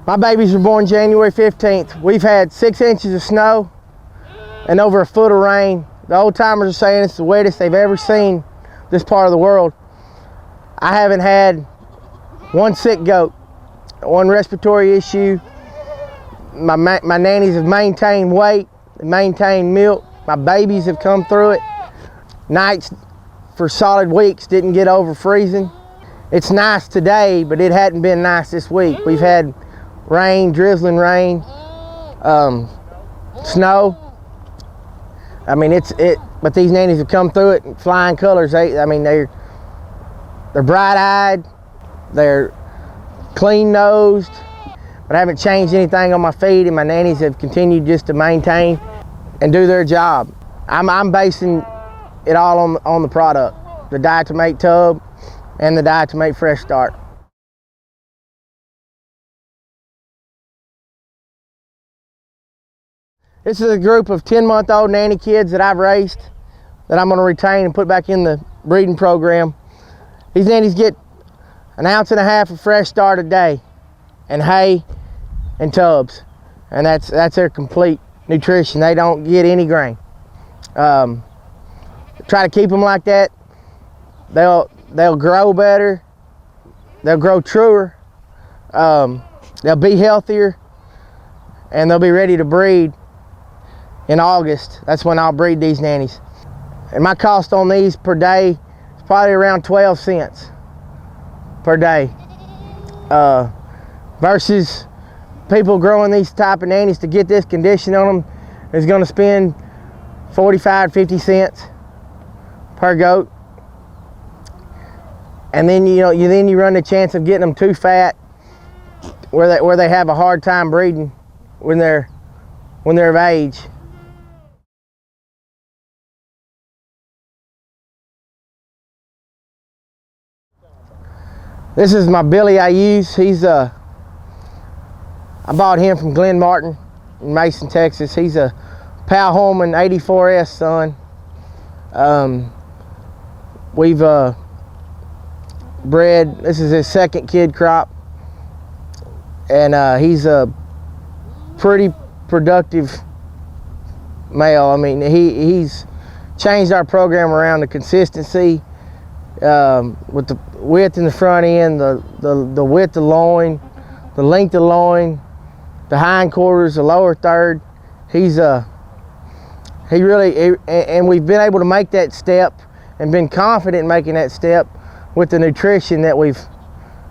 My babies were born January 15th. We've had 6 inches of snow and over a foot of rain. The old timers are saying it's the wettest they've ever seen this part of the world. I haven't had one sick goat, one respiratory issue. My nannies have maintained weight, maintained milk. My babies have come through it. Nights for solid weeks didn't get over freezing. It's nice today, but it hadn't been nice this week. We've had rain, drizzling rain, snow. I mean, but these nannies have come through it in flying colors. They're bright-eyed, they're clean-nosed, but I haven't changed anything on my feed, and my nannies have continued just to maintain and do their job. I'm basing it all on the product, the Diet-to-Mate tub and the Diet-to-Mate Fresh Start. This is a group of 10-month-old nanny kids that I've raised that I'm going to retain and put back in the breeding program. These nannies get 1.5 ounces of Fresh Start a day, and hay and tubs, and that's their complete nutrition. They don't get any grain. Try to keep them like that. They'll grow better. They'll grow truer. They'll be healthier, and they'll be ready to breed in August. That's when I'll breed these nannies. And my cost on these per day is probably around 12 cents per day. Versus people growing these type of nannies to get this condition on them is going to spend 45, 50 cents per goat. And then you run the chance of getting them too fat where they have a hard time breeding when they're of age. This is my Billy I use. I bought him from Glenn Martin in Mason, Texas. He's a Pal Holman 84S son. We've bred, this is his second kid crop, and he's a pretty productive male. I mean, he's changed our program around, the consistency, with the width in the front end, the width of loin, the length of loin, the hindquarters, the lower third. And we've been able to make that step and been confident in making that step with the nutrition that we've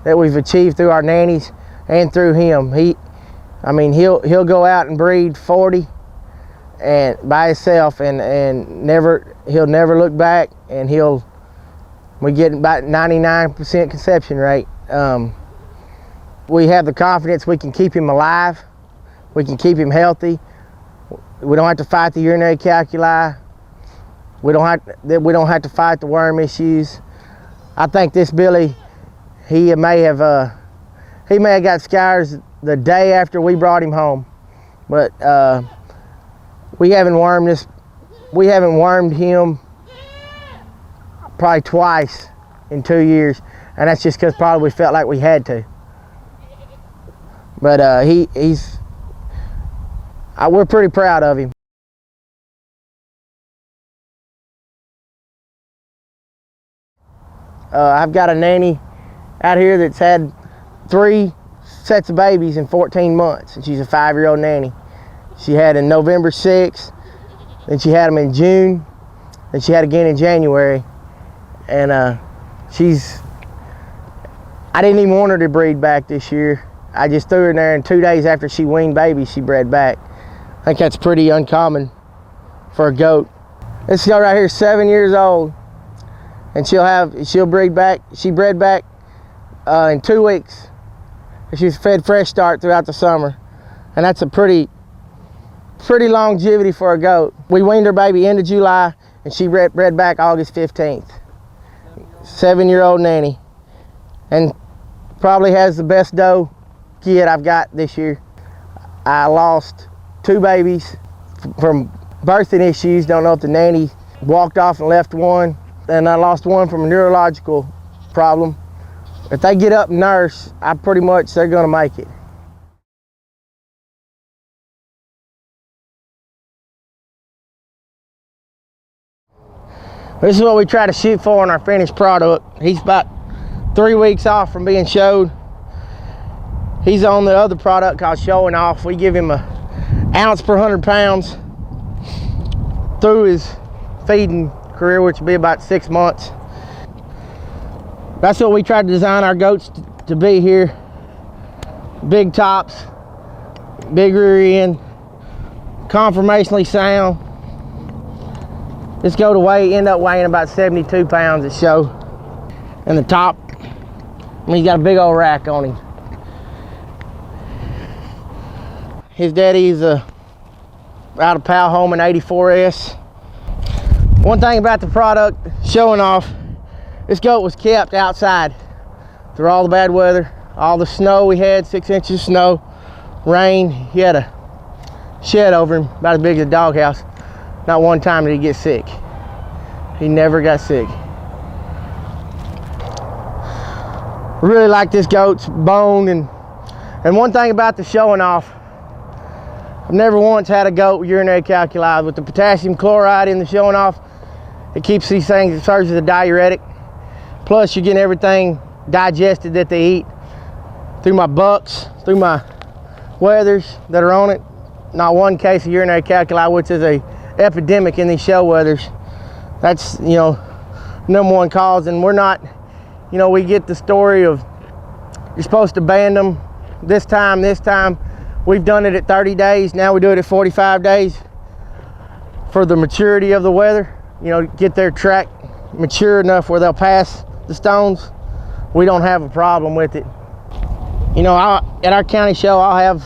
achieved through our nannies and through him. He'll go out and breed 40 and by himself, and he'll never look back, and we get about 99% conception rate. We have the confidence we can keep him alive, we can keep him healthy. We don't have to fight the urinary calculi. We don't have to fight the worm issues. I think this Billy, he may have got scares the day after we brought him home, but we haven't wormed him probably twice in 2 years, and that's just because probably we felt like we had to. But we're pretty proud of him. I've got a nanny out here that's had 3 sets of babies in 14 months, and she's a 5-year-old nanny. She had in November 6th, then she had them in June, then she had again in January, and I didn't even want her to breed back this year. I just threw her in there, and 2 days after she weaned babies, she bred back. I think that's pretty uncommon for a goat. This girl right here is 7 years old, and she'll breed back. She bred back in 2 weeks. She was fed Fresh Start throughout the summer, and that's a pretty longevity for a goat. We weaned her baby end of July, and she bred back August 15th. 7-year-old nanny, and probably has the best doe kid I've got this year. I lost 2 babies from birthing issues. Don't know if the nanny walked off and left one, and I lost one from a neurological problem. If they get up and nurse, they're gonna make it. This is what we try to shoot for in our finished product. He's about 3 weeks off from being showed. He's on the other product called Showing Off. We give him an ounce per 100 pounds through his feeding career, which will be about 6 months. That's what we try to design our goats to be here. Big tops, big rear end, conformationally sound. This goat end up weighing about 72 pounds at show. And the top, he's got a big old rack on him. His daddy's out of Pal Home in 84S. One thing about the product, Showing Off, this goat was kept outside through all the bad weather, all the snow we had, 6 inches of snow, rain. He had a shed over him about as big as a doghouse. Not one time did he get sick. He never got sick. Really like this goat's bone, and one thing about the Showing Off, I've never once had a goat with urinary calculi. With the potassium chloride in the Showing Off, it keeps these things, it serves as a diuretic. Plus you're getting everything digested that they eat through my bucks, through my wethers that are on it. Not one case of urinary calculi, which is a epidemic in these show wethers. That's, you know, #1 cause. And we're not, you know, we get the story of you're supposed to ban them this time. We've done it at 30 days. Now we do it at 45 days for the maturity of the wether. You know, get their track mature enough where they'll pass the stones. We don't have a problem with it. You know, at our county show, I'll have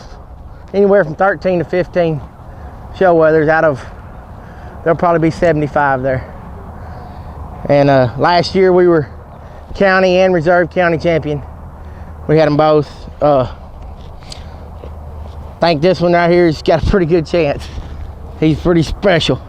anywhere from 13 to 15 show wethers out of, there'll probably be 75 there. And last year we were county and reserve county champion. We had them both. I think this one right here has got a pretty good chance. He's pretty special.